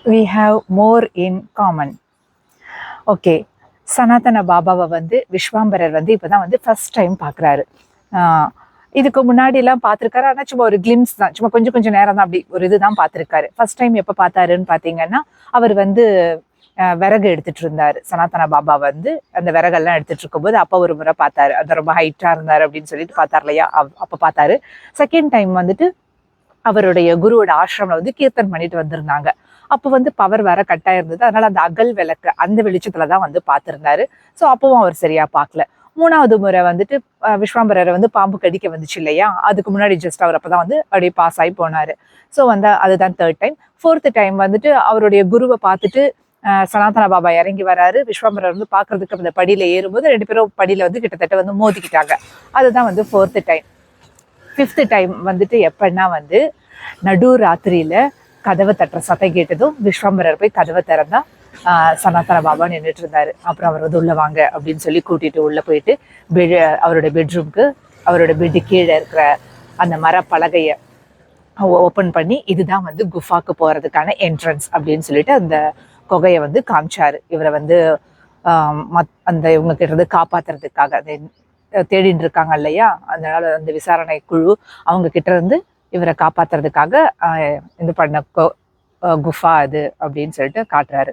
we have more in common. Okay, Sanatana பாபாவை வந்து விஸ்வாம்பரர் வந்து இப்போதான் வந்து ஃபர்ஸ்ட் டைம் பார்க்குறாரு. இதுக்கு முன்னாடிலாம் பார்த்துருக்காரு, ஆனால் சும்மா ஒரு கிளிம்ஸ் தான், சும்மா கொஞ்சம் கொஞ்சம் நேரம் தான், அப்படி ஒரு இதுதான் பார்த்துருக்காரு. ஃபர்ஸ்ட் டைம் எப்போ பார்த்தாருன்னு பார்த்தீங்கன்னா, அவர் வந்து விறகு எடுத்துட்டு இருந்தாரு. சனாதன பாபா வந்து அந்த விறகெல்லாம் எடுத்துட்டு இருக்கும்போது அப்போ ஒரு முறை பார்த்தாரு. அது ரொம்ப ஹைட்டா இருந்தாரு அப்படின்னு சொல்லிட்டு பார்த்தாரு இல்லையா, அப்போ பார்த்தாரு. செகண்ட் டைம் வந்துட்டு அவருடைய குருவோட ஆசிரமம் வந்து கீர்த்தன் பண்ணிட்டு வந்திருந்தாங்க. அப்போ வந்து பவர் வேற கட்டாக இருந்தது. அதனால அந்த அகல் விளக்கு அந்த வெளிச்சத்துல தான் வந்து பார்த்துருந்தாரு. ஸோ அப்பவும் அவர் சரியா பார்க்கல. மூணாவது முறை வந்துட்டு விஸ்வாம்பரரை வந்து பாம்பு கடிக்க வந்துச்சு இல்லையா, அதுக்கு முன்னாடி ஜஸ்ட் அவர் அப்பதான் வந்து அப்படியே பாஸ் ஆகி போனாரு. ஸோ வந்து அதுதான் தேர்ட் டைம். ஃபோர்த் டைம் வந்துட்டு அவருடைய குருவை பார்த்துட்டு சனாதன பாபா இறங்கி வராரு. விஸ்வாம்பரர் வந்து பாக்குறதுக்கு அந்த படியில ஏறும்போது ரெண்டு பேரும் படியில வந்து கிட்டத்தட்ட வந்து மோதிக்கிட்டாங்க. அதுதான் வந்து ஃபோர்த் டைம். ஃபிஃப்த் டைம் வந்துட்டு எப்பன்னா வந்து நடு ராத்திரியில கதவை தட்டுற சத்தம் கேட்டதும் விஸ்வாம்பரர் போய் கதவை திறந்தா சனாதன பாபா நின்றுட்டு இருந்தாரு. அப்புறம் அவர் வந்து உள்ள வாங்க அப்படின்னு சொல்லி கூட்டிட்டு உள்ள போயிட்டு அவரோட பெட்ரூம்க்கு, அவரோட பெட்டு கீழே இருக்கிற அந்த மர பலகைய ஓப்பன் பண்ணி இதுதான் வந்து குஃபாக்கு போறதுக்கான என்ட்ரன்ஸ் அப்படின்னு சொல்லிட்டு அந்த குகையை வந்து காமிச்சாரு. இவரை வந்து அந்த இவங்க கிட்ட இருந்து காப்பாத்துறதுக்காக அந்த தேடிட்டு இருக்காங்க இல்லையா, அதனால அந்த விசாரணை குழு அவங்க கிட்ட இருந்து இவரை காப்பாத்துறதுக்காக இது பண்ண குஃபா அது அப்படின்னு சொல்லிட்டு காட்டுறாரு.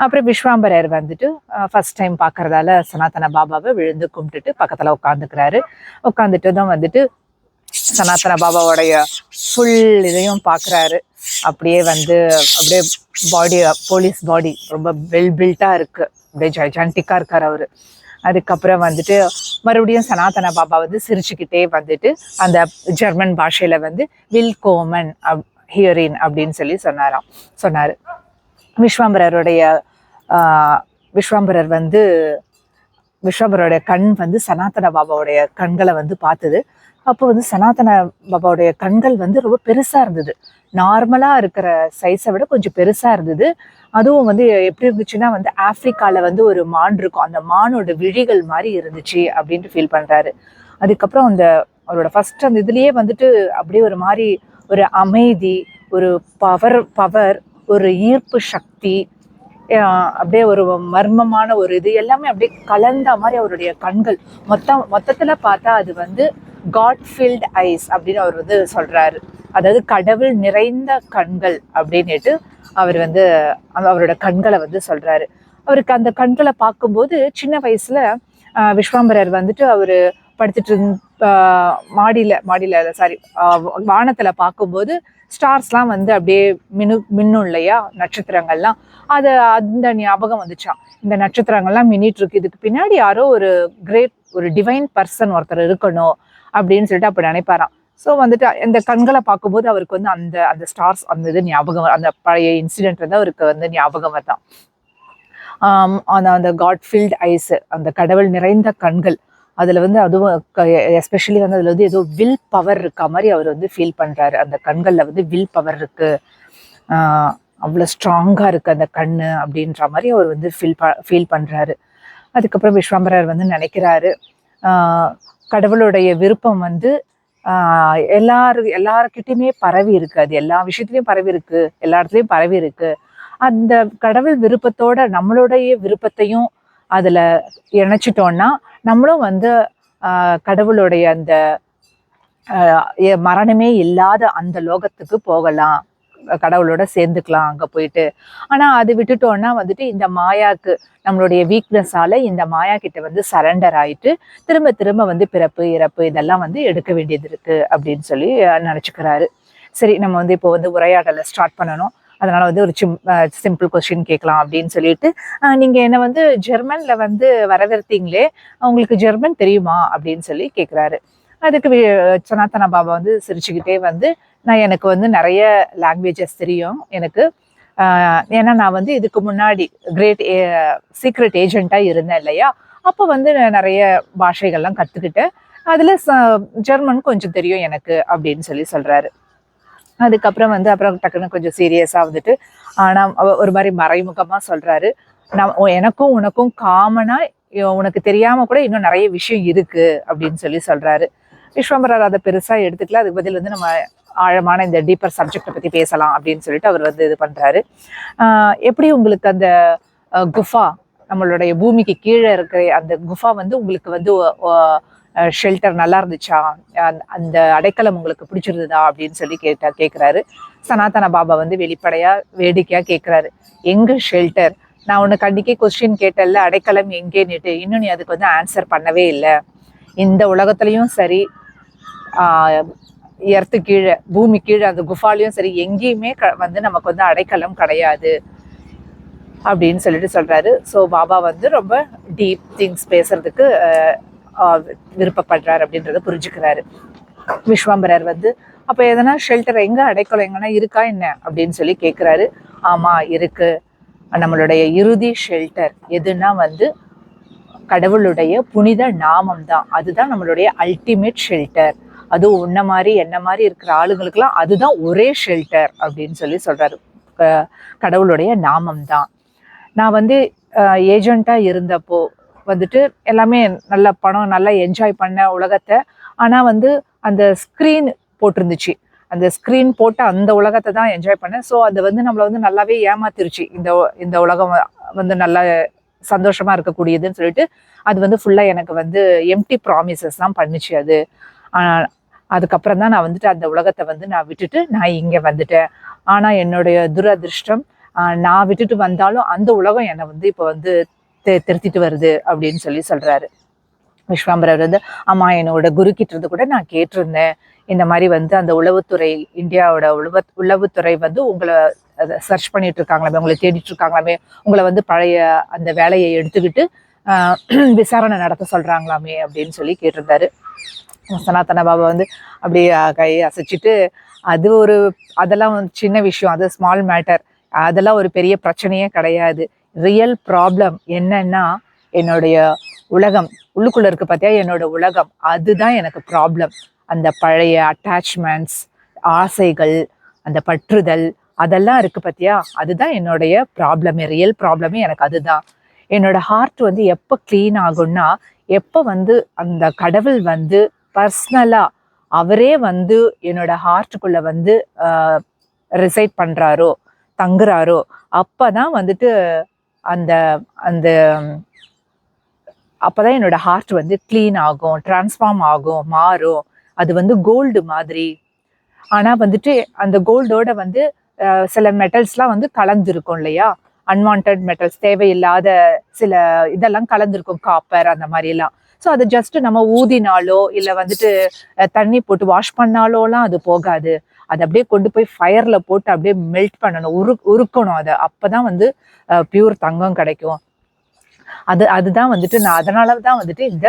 அப்புறம் விஸ்வாம்பரர் வந்துட்டு ஃபர்ஸ்ட் டைம் பார்க்கறதால சனாதன பாபாவை விழுந்து கும்பிட்டுட்டு பக்கத்துல உட்காந்துக்கிறாரு. உட்காந்துட்டு தான் வந்துட்டு சனாதன பாபாவோடைய ஃபுல் இதையும் பார்க்குறாரு. அப்படியே வந்து அப்படியே பாடி, போலீஸ் பாடி ரொம்ப வெல் பில்டா இருக்கு, அப்படியே ஜைஜான்டிக்கா இருக்காரு அவரு. அதுக்கப்புறம் வந்துட்டு மறுபடியும் சனாதன பாபா வந்து சிரிச்சுக்கிட்டே வந்துட்டு அந்த ஜெர்மன் பாஷையில வந்து வில் கோமன் ஹியரின் அப்படின்னு சொல்லி சொன்னாரு. விஸ்வாம்பரருடைய கண் வந்து சனாதன பாபாவுடைய கண்களை வந்து பார்த்தது. அப்போ வந்து சனாதன பாபாவுடைய கண்கள் வந்து ரொம்ப பெருசா இருந்தது. நார்மலா இருக்கிற சைஸை விட கொஞ்சம் பெருசா இருந்தது. அதுவும் வந்து எப்படி இருந்துச்சுன்னா வந்து ஆப்பிரிக்கால வந்து ஒரு மான் இருக்கும், அந்த மானோட விழிகள் மாதிரி இருந்துச்சு அப்படின்ட்டு ஃபீல் பண்றாரு. அதுக்கப்புறம் அந்த அவரோட ஃபர்ஸ்ட் அந்த இதுலயே வந்துட்டு அப்படியே ஒரு மாதிரி ஒரு அமைதி, ஒரு பவர், ஒரு ஈர்ப்பு சக்தி, அப்படியே ஒரு மர்மமான ஒரு இது எல்லாமே அப்படியே கலந்த மாதிரி அவருடைய கண்கள். மொத்தத்துல பார்த்தா அது வந்து காட் ஃபில்ட் ஐஸ் அப்படின்னு அவர் வந்து சொல்றாரு. அதாவது கடவுள் நிறைந்த கண்கள் அப்படின்னுட்டு அவர் வந்து அவரோட கண்களை வந்து சொல்றாரு. அவருக்கு அந்த கண்களை பார்க்கும்போது சின்ன வயசுல விஸ்வாம்பரர் வந்துட்டு அவரு படுத்துட்டு மாடியில சாரி வானத்துல பார்க்கும்போது ஸ்டார்ஸ்லாம் வந்து அப்படியே மின்னும் இல்லையா, நட்சத்திரங்கள்லாம். அந்த ஞாபகம் வந்துச்சான். இந்த நட்சத்திரங்கள்லாம் மின்னிட்டு இருக்கு, இதுக்கு பின்னாடி யாரோ ஒரு கிரேட் ஒரு டிவைன் பர்சன் ஒருத்தர் இருக்கணும் அப்படின்னு சொல்லிட்டு அப்படி நினைப்பாராம். ஸோ வந்துட்டு இந்த கண்களை பார்க்கும்போது அவருக்கு வந்து அந்த ஸ்டார்ஸ் அந்த இது ஞாபகம், அந்த பழைய இன்சிடென்ட் வந்து அவருக்கு வந்து ஞாபகம் வருதான். அந்த காட் ஃபில்ட் ஐஸ், அந்த கடவுள் நிறைந்த கண்கள், அதுல வந்து அதுவும் எஸ்பெஷலி வந்து அதுல வந்து ஏதோ வில் பவர் இருக்கா மாதிரி அவர் வந்து ஃபீல் பண்றாரு. அந்த கண்கள்ல வந்து வில் பவர் இருக்கு, அவ்வளோ ஸ்ட்ராங்கா இருக்கு அந்த கண்ணு அப்படின்ற மாதிரி அவர் வந்து ஃபீல் பண்றாரு. அதுக்கப்புறம் விஸ்வாம்பரர் வந்து நினைக்கிறாரு, கடவுளுடைய விருப்பம் வந்து எல்லாருக்கிட்டையுமே பரவி இருக்கு, அது எல்லா விஷயத்துலயும் பரவி இருக்கு, எல்லா இடத்துலயும் பரவி இருக்கு. அந்த கடவுள் விருப்பத்தோட நம்மளுடைய விருப்பத்தையும் அதுல இணைச்சிட்டோம்னா நம்மளும் வந்து கடவுளுடைய அந்த மரணமே இல்லாத அந்த லோகத்துக்கு போகலாம், கடவுளோட சேர்ந்துக்கலாம் அங்க போயிட்டு. ஆனா அது விட்டுட்டோம்னா வந்துட்டு இந்த மாயாக்கு, நம்மளுடைய வீக்னஸால இந்த மாயா கிட்ட வந்து சரண்டர் ஆயிட்டு திரும்ப திரும்ப வந்து பிறப்பு இறப்பு இதெல்லாம் வந்து எடுக்க வேண்டியது இருக்கு அப்படின்னு சொல்லி நினைச்சுக்கிறாரு. சரி, நம்ம வந்து இப்போ வந்து உரையாடலை ஸ்டார்ட் பண்ணணும். அதனால வந்து ஒரு சிம்பிள் கொஸ்டின் கேட்கலாம் அப்படின்னு சொல்லிட்டு, நீங்க என்ன வந்து ஜெர்மன்ல வந்து வரவேற்றீங்களே, உங்களுக்கு ஜெர்மன் தெரியுமா அப்படின்னு சொல்லி கேட்குறாரு. அதுக்கு சனாதன பாபா வந்து சிரிச்சுக்கிட்டே வந்து, எனக்கு வந்து நிறைய லாங்குவேஜஸ் தெரியும் எனக்கு, ஏன்னா நான் வந்து இதுக்கு முன்னாடி சீக்ரெட் ஏஜென்ட்டா இருந்தேன் இல்லையா, அப்போ வந்து நிறைய பாஷைகள்லாம் கற்றுக்கிட்டேன், அதில் ஜெர்மன் கொஞ்சம் தெரியும் எனக்கு அப்படின்னு சொல்லி சொல்கிறாரு. அதுக்கப்புறம் வந்து அப்புறம் டக்குன்னு கொஞ்சம் சீரியஸாக வந்துட்டு, ஆனால் ஒரு மாதிரி மறைமுகமாக சொல்கிறாரு, எனக்கும் உனக்கும் காமனாக உனக்கு தெரியாமல் கூட இன்னும் நிறைய விஷயம் இருக்குது அப்படின்னு சொல்லி சொல்கிறாரு. விஸ்வாம்பரர் அதை பெருசாக எடுத்துக்கல. அதுக்கு பதில் வந்து நம்ம ஆழமான இந்த டீப்பர் சப்ஜெக்டை பற்றி பேசலாம் அப்படின்னு சொல்லிட்டு அவர் வந்து இது பண்ணுறாரு. எப்படி உங்களுக்கு அந்த குஃபா, நம்மளுடைய பூமிக்கு கீழே இருக்கிற அந்த குஃபா வந்து உங்களுக்கு வந்து ஷெல்டர் நல்லா இருந்துச்சா, அந்த அடைக்கலம் உங்களுக்கு பிடிச்சிருந்ததா அப்படின்னு சொல்லி கேட்குறாரு. சனாதன பாபா வந்து வெளிப்படையாக வேடிக்கையாக கேட்குறாரு, எங்கே ஷெல்டர்? நான் உனக்கு அன்றைக்கே கொஸ்டின் கேட்டல, அடைக்கலம் எங்கேன்னுட்டு, இன்னும் நீ அதுக்கு வந்து ஆன்சர் பண்ணவே இல்லை. இந்த உலகத்துலேயும் சரி, எர்த்து கீழே, பூமி கீழே, அந்த குஃபாலையும் சரி, எங்கேயுமே வந்து நமக்கு வந்து அடைக்கலம் கிடையாது அப்படின்னு சொல்லிட்டு சொல்கிறாரு. ஸோ பாபா வந்து ரொம்ப டீப் திங்ஸ் பேசுறதுக்கு விருப்பப்படுறாரு அப்படின்றத புரிஞ்சுக்கிறாரு. விஸ்வாம்பரர் வந்து அப்போ எதனா ஷெல்டர், எங்கே அடைக்கலம் எங்கன்னா இருக்கா என்ன அப்படின்னு சொல்லி கேட்குறாரு. ஆமாம் இருக்கு, நம்மளுடைய இறுதி ஷெல்டர் எதுனா வந்து கடவுளுடைய புனித நாமம் தான். அதுதான் நம்மளுடைய அல்டிமேட் ஷெல்டர். அதுவும் உன்ன மாதிரி என்ன மாதிரி இருக்கிற ஆளுங்களுக்கெல்லாம் அதுதான் ஒரே ஷெல்டர் அப்படின்னு சொல்லி சொல்றாரு. கடவுளுடைய நாமம் தான். நான் வந்து ஏஜென்ட்டாக இருந்தப்போ வந்துட்டு எல்லாமே நல்ல பணம், நல்லா என்ஜாய் பண்ண உலகத்தை. ஆனால் வந்து அந்த ஸ்க்ரீன் போட்டிருந்துச்சு, அந்த ஸ்க்ரீன் போட்டு அந்த உலகத்தை தான் என்ஜாய் பண்ணேன். ஸோ அது வந்து நம்மளை வந்து நல்லாவே ஏமாத்திருச்சு. இந்த உலகம் வந்து நல்லா சந்தோஷமா இருக்கக்கூடியதுன்னு சொல்லிட்டு அது வந்து ஃபுல்லாக எனக்கு வந்து எம்டி ப்ராமிசஸ் தான் பண்ணுச்சு அது. அதுக்கப்புறம் தான் நான் வந்துட்டு அந்த உலகத்தை வந்து நான் விட்டுட்டு நான் இங்கே வந்துட்டேன். ஆனால் என்னுடைய துரதிருஷ்டம், நான் விட்டுட்டு வந்தாலும் அந்த உலகம் என்னை வந்து இப்போ வந்து திருத்திட்டு வருது அப்படின்னு சொல்லி சொல்றாரு. விஸ்வாம்பரர் வந்து ஆமா, என்னோட குரு கிட்ட இருந்து கூட நான் கேட்டிருந்தேன், இந்த மாதிரி வந்து அந்த உளவுத்துறை, இந்தியாவோட உளவுத்துறை வந்து உங்களை சர்ச் பண்ணிட்டு இருக்காங்களாமே, உங்களை தேடிட்டு இருக்காங்களாமே, உங்களை வந்து பழைய அந்த வேலையை எடுத்துக்கிட்டு விசாரணை நடத்த சொல்றாங்களாமே அப்படின்னு சொல்லி கேட்டிருந்தாரு. சனாதன பாபா வந்து அப்படியே கையை அசைச்சிட்டு, அதெல்லாம் சின்ன விஷயம், அது ஸ்மால் மேட்டர், அதெல்லாம் ஒரு பெரிய பிரச்சனையே கிடையாது. ரியல் ப்ராப்ளம் என்னன்னா என்னுடைய உலகம் உள்ளுக்குள்ள இருக்கு பார்த்தியா, என்னோட உலகம், அதுதான் எனக்கு ப்ராப்ளம். அந்த பழைய அட்டாச்மெண்ட்ஸ், ஆசைகள், அந்த பற்றுதல், அதெல்லாம் இருக்கு பார்த்தியா, அதுதான் என்னுடைய ப்ராப்ளமே, ரியல் ப்ராப்ளமே எனக்கு அதுதான். என்னோட ஹார்ட் வந்து எப்போ க்ளீன் ஆகும்னா, எப்போ வந்து அந்த கடவுள் வந்து பர்சனலா அவரே வந்து என்னோட ஹார்ட்டுக்குள்ள வந்து ரிசைட் பண்றாரோ, தங்குறாரோ, அப்பதான் வந்துட்டு அந்த அந்த அப்பதான் என்னோட ஹார்ட் வந்து க்ளீன் ஆகும், டிரான்ஸ்ஃபார்ம் ஆகும், மாறும். அது வந்து கோல்டு மாதிரி. ஆனா வந்துட்டு அந்த கோல்டோட வந்து சில மெட்டல்ஸ்லாம் வந்து கலந்துருக்கும் இல்லையா, அன்வான்ட் மெட்டல்ஸ், தேவையில்லாத சில இதெல்லாம் கலந்துருக்கும், காப்பர் அந்த மாதிரி எல்லாம். ஸோ அது ஜஸ்ட் நம்ம ஊதினாலோ இல்லை வந்துட்டு தண்ணி போட்டு வாஷ் பண்ணாலோலாம் அது போகாது. அதை அப்படியே கொண்டு போய் ஃபயர்ல போட்டு அப்படியே மெல்ட் பண்ணணும், உருக்கணும் அதை. அப்பதான் வந்து பியூர் தங்கம் கிடைக்கும். அதுதான் வந்துட்டு நான் அதனால தான் வந்துட்டு இந்த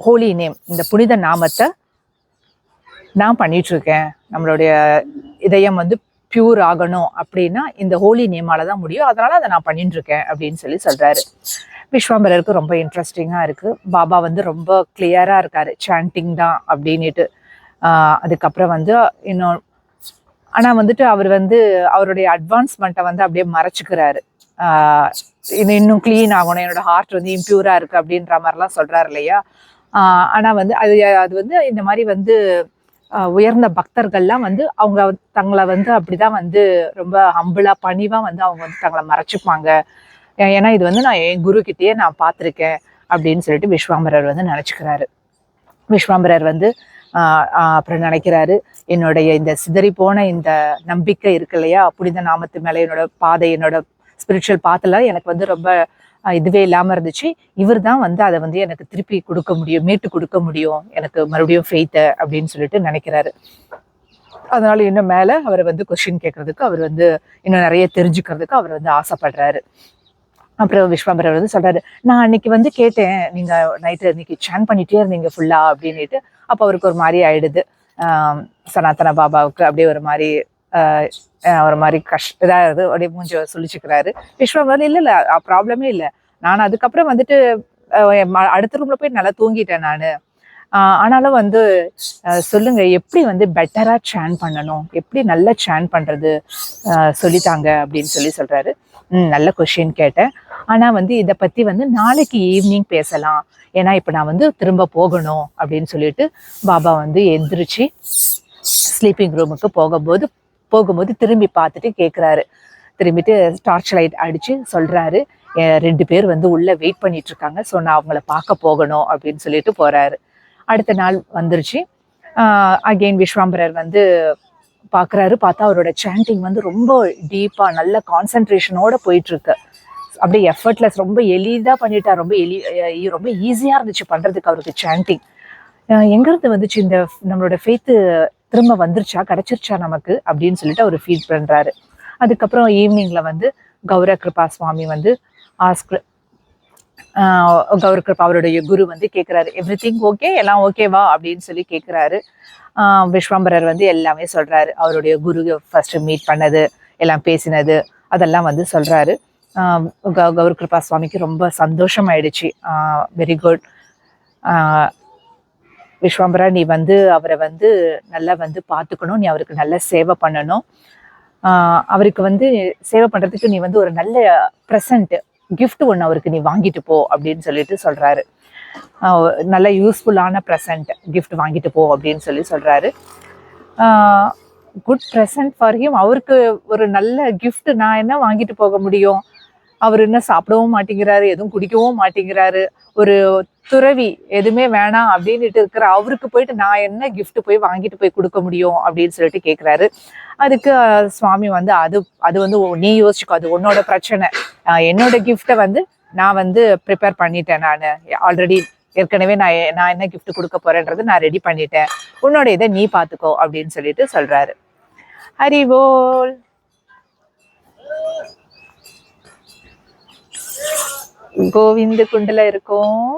ஹோலி நேம், இந்த புனித நாமத்தை நான் பண்ணிட்டு இருக்கேன். நம்மளுடைய இதயம் வந்து பியூர் ஆகணும் அப்படின்னா இந்த ஹோலி நேமால தான் முடியும். அதனால அதை நான் பண்ணிட்டு இருக்கேன் அப்படின்னு சொல்லி சொல்றாரு. விஸ்வாம்பரருக்கு ரொம்ப இன்ட்ரெஸ்டிங்கா இருக்கு. பாபா வந்து ரொம்ப கிளியரா இருக்காரு, சாண்டிங் தான் அப்படின்னுட்டு. அதுக்கப்புறம் வந்து இன்னும் ஆனா வந்துட்டு அவர் வந்து அவருடைய அட்வான்ஸ்மெண்ட்டை வந்து அப்படியே மறைச்சுக்கிறாரு. இது இன்னும் கிளீன் ஆகணும், என்னோட ஹார்ட் வந்து இம்பியூரா இருக்கு அப்படின்ற மாதிரிலாம் சொல்றாரு இல்லையா. ஆனா வந்து அது வந்து இந்த மாதிரி வந்து உயர்ந்த பக்தர்கள்லாம் வந்து அவங்க தங்களை வந்து அப்படிதான் வந்து ரொம்ப ஹம்பிளா பணிவா வந்து அவங்க வந்து தங்களை மறைச்சுப்பாங்க. ஏன்னா இது வந்து நான் என் குரு கிட்டேயே நான் பார்த்துருக்கேன் அப்படின்னு சொல்லிட்டு விஸ்வாம்பரர் வந்து நினைச்சுக்கிறாரு. விஸ்வாம்பரர் வந்து அப்புறம் நினைக்கிறாரு, என்னுடைய இந்த சிதறி போன இந்த நம்பிக்கை இருக்கு இல்லையா, புனித நாமத்து மேல என்னோட பாதை, என்னோட ஸ்பிரிச்சுவல் பாத்துல எனக்கு வந்து ரொம்ப இதுவே இல்லாம இருந்துச்சு. இவர் தான் வந்து அதை வந்து எனக்கு திருப்பி கொடுக்க முடியும், மீட்டு கொடுக்க முடியும், எனக்கு மறுபடியும் ஃபெய்த்தை அப்படின்னு சொல்லிட்டு நினைக்கிறாரு. அதனால இன்னும் மேல அவரை வந்து கொஸ்டின் கேட்கறதுக்கு, அவர் வந்து இன்னும் நிறைய தெரிஞ்சுக்கிறதுக்கு அவர் வந்து ஆசைப்படுறாரு. அப்புறம் விஸ்வாம்பரர் வந்து சொல்றாரு, நான் அன்னைக்கு வந்து கேட்டேன், நீங்க நைட்டு இன்னைக்கு சான் பண்ணிட்டே இருந்தீங்க ஃபுல்லா அப்படின்னுட்டு. அப்போ அவருக்கு ஒரு மாதிரி ஆயிடுது. சனாதன பாபாவுக்கு அப்படியே ஒரு மாதிரி இதாகுது, அப்படியே மூஞ்சி சொல்லிச்சுக்கிறாரு. விஸ்வாம்பரர் இல்ல ப்ராப்ளமே இல்லை, நான் அதுக்கப்புறம் வந்துட்டு அடுத்த ரூம்ல போய் நல்லா தூங்கிட்டேன் நான். ஆனாலும் வந்து சொல்லுங்க, எப்படி வந்து பெட்டரா சான் பண்ணணும், எப்படி நல்லா சான் பண்றது சொல்லித்தாங்க அப்படின்னு சொல்றாரு. நல்ல கொஸ்டின் கேட்டேன். ஆனா வந்து இதை பத்தி வந்து நாளைக்கு ஈவினிங் பேசலாம், ஏன்னா இப்ப நான் வந்து திரும்ப போகணும் அப்படின்னு சொல்லிட்டு பாபா வந்து எந்திரிச்சு ஸ்லீப்பிங் ரூமுக்கு போகும்போது திரும்பி பார்த்துட்டு கேட்குறாரு. திரும்பிட்டு டார்ச் லைட் அடித்து சொல்கிறாரு, 2 பேர் வந்து உள்ளே வெயிட் பண்ணிட்டு இருக்காங்க, ஸோ நான் அவங்கள பார்க்க போகணும் அப்படின்னு சொல்லிட்டு போகிறாரு. அடுத்த நாள் வந்துருச்சு. அகெயின் விஸ்வாம்பரர் வந்து பார்க்குறாரு. பார்த்தா அவரோட சாண்டிங் வந்து ரொம்ப டீப்பாக நல்ல கான்சன்ட்ரேஷனோட போயிட்டுருக்கு. அப்படியே எஃபர்ட்லெஸ், ரொம்ப எளிதாக பண்ணிட்டார். ரொம்ப ஈஸியாக இருந்துச்சு பண்ணுறதுக்கு அவருக்கு சாண்டிங். எங்கேருந்து வந்துச்சு இந்த நம்மளோட ஃபெய்த்து, திரும்ப வந்துருச்சா, கிடச்சிருச்சா நமக்கு அப்படின்னு சொல்லிட்டு அவர் ஃபீல் பண்ணுறாரு. அதுக்கப்புறம் ஈவினிங்கில் வந்து கௌர கிருபா சுவாமி வந்து கௌர கிருபா அவருடைய குரு வந்து கேட்குறாரு, எவ்ரிதிங் ஓகே, எல்லாம் ஓகேவா அப்படின்னு சொல்லி கேட்குறாரு. விஸ்வாம்பரர் வந்து எல்லாமே சொல்கிறாரு. அவருடைய குரு ஃபர்ஸ்ட் மீட் பண்ணது, எல்லாம் பேசினது, அதெல்லாம் வந்து சொல்கிறாரு. கௌர கிருபா சுவாமிக்கு ரொம்ப சந்தோஷமாயிடுச்சு. வெரி குட் விஸ்வாம்பரா, நீ வந்து அவரை வந்து நல்லா வந்து பார்த்துக்கணும், நீ அவருக்கு நல்ல சேவை பண்ணணும், அவருக்கு வந்து சேவை பண்ணுறதுக்கு நீ வந்து ஒரு நல்ல ப்ரெசண்ட் கிஃப்ட் ஒன்று அவருக்கு நீ வாங்கிட்டு போ அப்படின்னு சொல்லிட்டு சொல்கிறாரு. நல்ல யூஸ்ஃபுல்லான ப்ரெசண்ட் கிஃப்ட் வாங்கிட்டு போ அப்படின்னு சொல்கிறாரு. Good present for him. அவருக்கு ஒரு நல்ல கிஃப்ட் நான் என்ன வாங்கிட்டு போக முடியும்? அவர் என்ன சாப்பிடவும் மாட்டேங்கிறாரு, எதுவும் குடிக்கவும் மாட்டேங்கிறாரு, ஒரு துறவி, எதுவுமே வேணாம் அப்படின்ட்டு இருக்கிற அவருக்கு போயிட்டு நான் என்ன கிஃப்ட் போய் வாங்கிட்டு போய் கொடுக்க முடியும் அப்படின்னு சொல்லிட்டு கேட்குறாரு. அதுக்கு சுவாமி வந்து அது வந்து நீ யோசிச்சுக்கோ, அது உன்னோட பிரச்சனை. என்னோட கிஃப்டை வந்து நான் வந்து ப்ரிப்பேர் பண்ணிட்டேன். நான் ஆல்ரெடி ஏற்கனவே நான் என்ன கிஃப்ட் கொடுக்க போறேன்றது நான் ரெடி பண்ணிட்டேன், உன்னோட இதை நீ பார்த்துக்கோ அப்படின்னு சொல்லிட்டு சொல்றாரு. ஹரி போல். கோவிந்த குண்டல இருக்கும்.